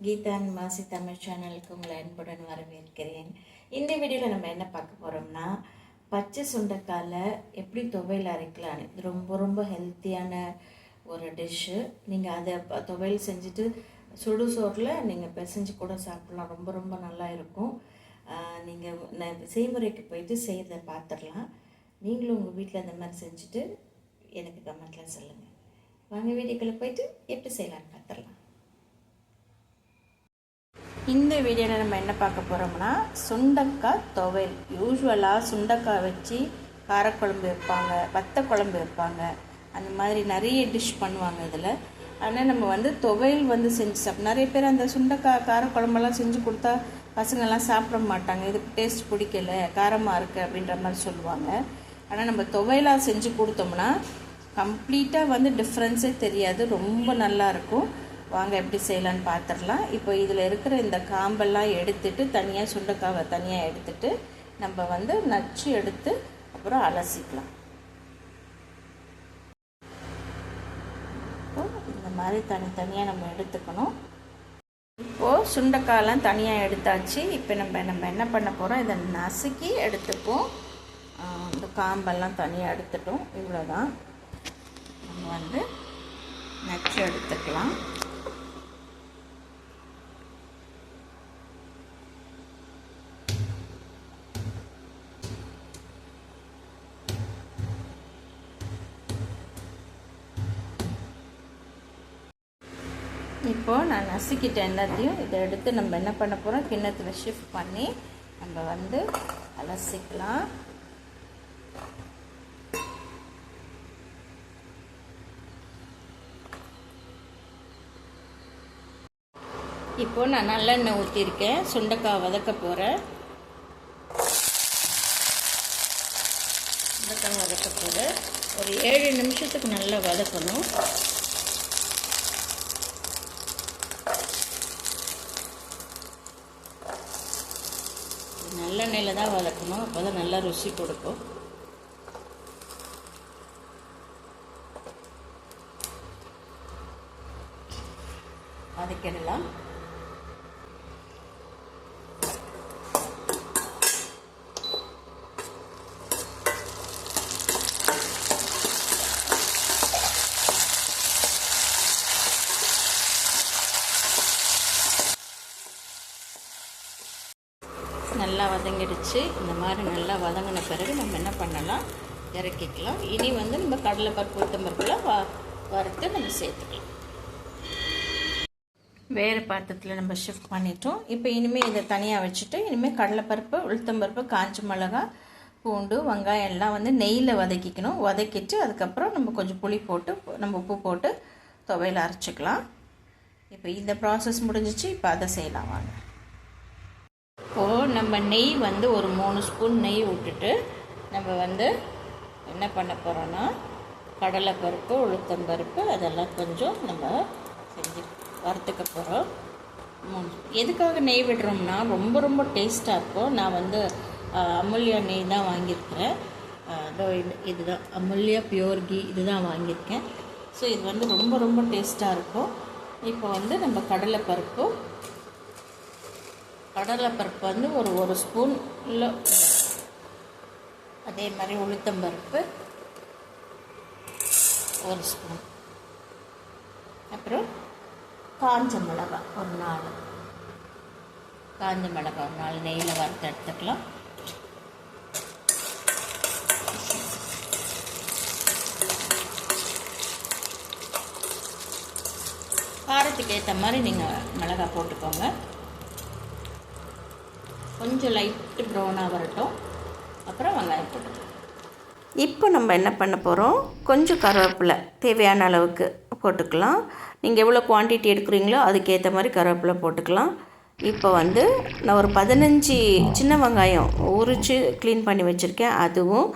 Geetha and மாசி தமிழ் சேனலுக்கு உங்களை அன்புடன் வரவேற்கிறேன். இந்த வீடியோவில் நம்ம என்ன பார்க்க போகிறோம்னா, பச்சை சுண்டைக்காயில் எப்படி துவையல் அரைக்கலான்னு. இது ரொம்ப ரொம்ப ஹெல்த்தியான ஒரு டிஷ்ஷு. நீங்கள் அதை துவையல் செஞ்சுட்டு சுடு சோறில் நீங்கள் பிசைஞ்சு கூட சாப்பிட்லாம். ரொம்ப ரொம்ப நல்லா இருக்கும். நீங்கள் செய்முறைக்கு போயிட்டு செய்கிறத பார்த்துடலாம். நீங்களும் உங்கள் வீட்டில் இந்த மாதிரி செஞ்சுட்டு எனக்கு கமெண்ட்டில் சொல்லுங்கள். வாங்க வீடியோக்குள்ளே போயிட்டு எப்படி செய்யலான்னு பார்த்துடலாம். இந்த வீடியோவில் நம்ம என்ன பார்க்க போகிறோம்னா, சுண்டக்காய் துவையல். யூஸ்வலாக சுண்டக்காய் வச்சு காரக்குழம்பு வைப்பாங்க, வத்த குழம்பு வைப்பாங்க, அந்த மாதிரி நிறைய டிஷ் பண்ணுவாங்க இதில். ஆனால் நம்ம துவையல் செஞ்சு சாப்பிடும். நிறைய பேர் அந்த சுண்டக்காய் காரக்குழம்பெல்லாம் செஞ்சு கொடுத்தா பசங்கள்லாம் சாப்பிட மாட்டாங்க. இதுக்கு டேஸ்ட் பிடிக்கல, காரமாக இருக்குது அப்படின்ற மாதிரி சொல்லுவாங்க. ஆனால் நம்ம துவையலாக செஞ்சு கொடுத்தோம்னா கம்ப்ளீட்டாக டிஃப்ரென்ஸே தெரியாது, ரொம்ப நல்லாயிருக்கும். வாங்க எப்படி செய்யலான்னு பார்த்துடலாம். இப்போ இதில் இருக்கிற இந்த காம்பெல்லாம் எடுத்துட்டு தனியாக சுண்டைக்காவை தனியாக எடுத்துட்டு நம்ம நச்சு எடுத்து அப்புறம் அலசிக்கலாம். இந்த மாதிரி தனித்தனியாக நம்ம எடுத்துக்கணும். இப்போது சுண்டைக்காயெல்லாம் தனியாக எடுத்தாச்சு. இப்போ நம்ம என்ன பண்ண போகிறோம், இதை நசுக்கி எடுத்துப்போம். இந்த காம்பெல்லாம் தனியாக எடுத்துட்டோம். இவ்வளோதான். நம்ம நச்சு எடுத்துக்கலாம். இப்போது நான் நசுக்கிட்டேன் எல்லாத்தையும். இதை எடுத்து நம்ம என்ன பண்ண போகிறோம், கிண்ணத்தில் ஷிஃப்ட் பண்ணி நம்ம அலசிக்கலாம். இப்போது நான் நல்லெண்ணெய் ஊற்றிருக்கேன். சுண்டைக்காய் வதக்க போகிறேன். சுண்டைக்காய் வதக்க போகிறேன். ஒரு 7 நிமிஷத்துக்கு நல்லா வதக்கணும். நல்லெண்ணெயில் தான் வதக்கணும், அப்போ தான் நல்லா ருசி கொடுக்கும். வதக்கிடலாம். நல்லா வதங்கிடுச்சு. இந்த மாதிரி நல்லா வதங்கின பிறகு நம்ம என்ன பண்ணலாம், இறக்கிக்கலாம். இனி நம்ம கடலைப்பருப்பு உளுத்தம்பருப்புலாம் வறுத்து நம்ம சேர்த்துக்கலாம். வேறு பாத்திரத்தில் நம்ம ஷிஃப்ட் பண்ணிட்டோம். இப்போ இனிமேல் இதை தனியாக வச்சுட்டு இனிமேல் கடலைப்பருப்பு உளுத்தம்பருப்பு காஞ்ச மிளகாய் பூண்டு வெங்காயம் எல்லாம் நெய்யில் வதக்கிக்கணும். வதக்கிட்டு அதுக்கப்புறம் நம்ம கொஞ்சம் புளி போட்டு நம்ம உப்பு போட்டு துவையல் அரைச்சிக்கலாம். இப்போ இந்த ப்ராசஸ் முடிஞ்சிச்சு. இப்போ அதை செய்யலாம் வாங்க. இப்போது நம்ம நெய் ஒரு 3 ஸ்பூன் நெய் விட்டுட்டு நம்ம என்ன பண்ண போகிறோன்னா, கடலைப்பருப்பு உளுத்தம்பருப்பு அதெல்லாம் கொஞ்சம் நம்ம செஞ்சு வறுத்துக்க போகிறோம். எதுக்காக நெய் விடுறோம்னா ரொம்ப ரொம்ப டேஸ்ட்டாக இருக்கும். நான் அமுல்யா நெய் தான் வாங்கியிருக்கிறேன். இதுதான் அமுல்யா பியூர் கீ, இதுதான் வாங்கியிருக்கேன். ஸோ இது ரொம்ப ரொம்ப டேஸ்ட்டாக இருக்கும். இப்போ நம்ம கடலைப்பருப்பு ஒரு ஸ்பூன் இல்லை, அதே மாதிரி உளுத்தம்பருப்பு 1 ஸ்பூன், அப்புறம் காஞ்ச மிளகாய் ஒரு 4 நெய்யில் வறுத்து எடுத்துக்கலாம். காரத்துக்கு ஏற்ற மாதிரி நீங்கள் மிளகாய் போட்டுக்கோங்க. கொஞ்சம் லைட்டு ப்ரௌனாக வரட்டும், அப்புறம் வெங்காயம் போட்டுக்கலாம். இப்போ நம்ம என்ன பண்ண போகிறோம், கொஞ்சம் கருவேப்பிலை தேவையான அளவுக்கு போட்டுக்கலாம். நீங்கள் எவ்வளோ குவான்டிட்டி எடுக்கிறீங்களோ அதுக்கேற்ற மாதிரி கருவேப்பிலை போட்டுக்கலாம். இப்போ நான் ஒரு 15 சின்ன வெங்காயம் உரித்து க்ளீன் பண்ணி வச்சுருக்கேன். அதுவும்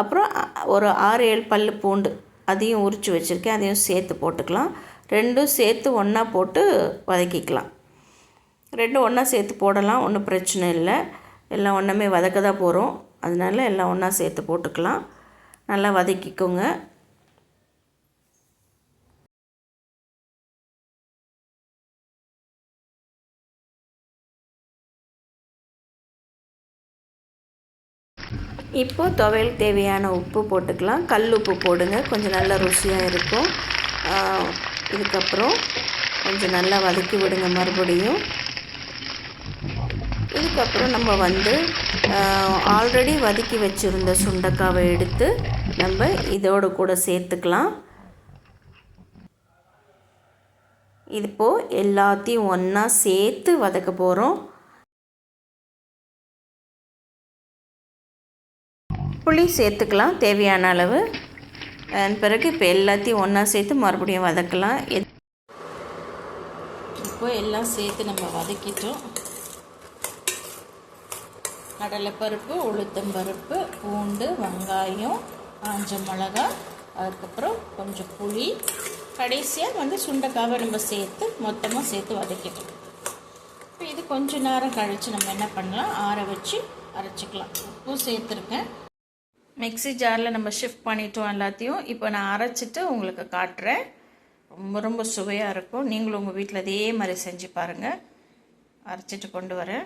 அப்புறம் ஒரு 6-7 பல் பூண்டு அதையும் உரித்து வச்சுருக்கேன். அதையும் சேர்த்து போட்டுக்கலாம். ரெண்டும் சேர்த்து ஒன்றா போட்டு வதக்கிக்கலாம். ரெண்டும் ஒன்றா சேர்த்து போடலாம், ஒன்றும் பிரச்சனை இல்லை. எல்லாம் ஒன்றுமே வதக்க தான் போகிறோம், அதனால எல்லாம் ஒன்றா சேர்த்து போட்டுக்கலாம். நல்லா வதக்கிக்கோங்க. இப்போது துவையல் தேவையான உப்பு போட்டுக்கலாம். கல் உப்பு போடுங்க, கொஞ்சம் நல்லா ருசியாக இருக்கும். இதுக்கப்புறம் கொஞ்சம் நல்லா வதக்கி விடுங்க மறுபடியும். இதுக்கப்புறம் நம்ம வந்து ஆல்ரெடி வதக்கி வச்சுருந்த சுண்டைக்காவை எடுத்து நம்ம இதோடு கூட சேர்த்துக்கலாம். இப்போது எல்லாத்தையும் ஒன்றா சேர்த்து வதக்க போகிறோம். புளி சேர்த்துக்கலாம் தேவையான அளவு. அதன் பிறகு இப்போ எல்லாத்தையும் ஒன்றா சேர்த்து மறுபடியும் வதக்கலாம். இப்போ எல்லாம் சேர்த்து நம்ம வதக்கிட்டோம். கடலைப்பருப்பு, உளுத்தம்பருப்பு, பூண்டு, வெங்காயம், காஞ்ச மிளகா, அதுக்கப்புறம் கொஞ்சம் புளி, கடைசியாக வந்து சுண்டைக்காவை நம்ம சேர்த்து மொத்தமாக சேர்த்து வதக்கிட்டோம். இப்போ இது கொஞ்சம் நேரம் கழித்து நம்ம என்ன பண்ணலாம், ஆற வச்சு அரைச்சிக்கலாம். உப்பும் சேர்த்துருக்கேன். மிக்ஸி ஜாரில் நம்ம ஷிஃப்ட் பண்ணிட்டோம் எல்லாத்தையும். இப்போ நான் அரைச்சிட்டு உங்களுக்கு காட்டுறேன். ரொம்ப ரொம்ப சுவையாக இருக்கும். நீங்களும் உங்கள் வீட்டில் அதே மாதிரி செஞ்சு பாருங்கள். அரைச்சிட்டு கொண்டு வரேன்.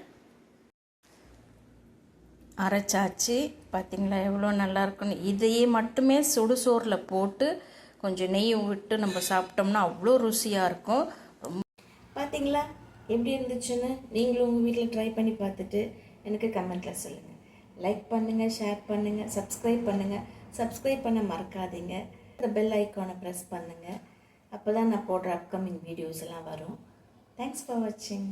அரைச்சாச்சு. பார்த்திங்களா எவ்வளோ நல்லாயிருக்குன்னு. இதையே மட்டுமே சுடுசோறில் போட்டு கொஞ்சம் நெய் விட்டு நம்ம சாப்பிட்டோம்னா அவ்வளோ ருசியாக இருக்கும். ரொம்ப பார்த்திங்களா எப்படி இருந்துச்சுன்னு நீங்களும் உங்கள் வீட்டில் ட்ரை பண்ணி பார்த்துட்டு எனக்கு கமெண்ட்டில் சொல்லுங்கள். லைக் பண்ணுங்கள், ஷேர் பண்ணுங்கள், சப்ஸ்கிரைப் பண்ணுங்கள். சப்ஸ்கிரைப் பண்ண மறக்காதீங்க. இந்த பெல் ஐக்கானை ப்ரெஸ் பண்ணுங்கள். அப்போ தான் நான் போடுற அப்கமிங் வீடியோஸ் எல்லாம் வரும். தேங்க்ஸ் ஃபார் வாட்சிங்.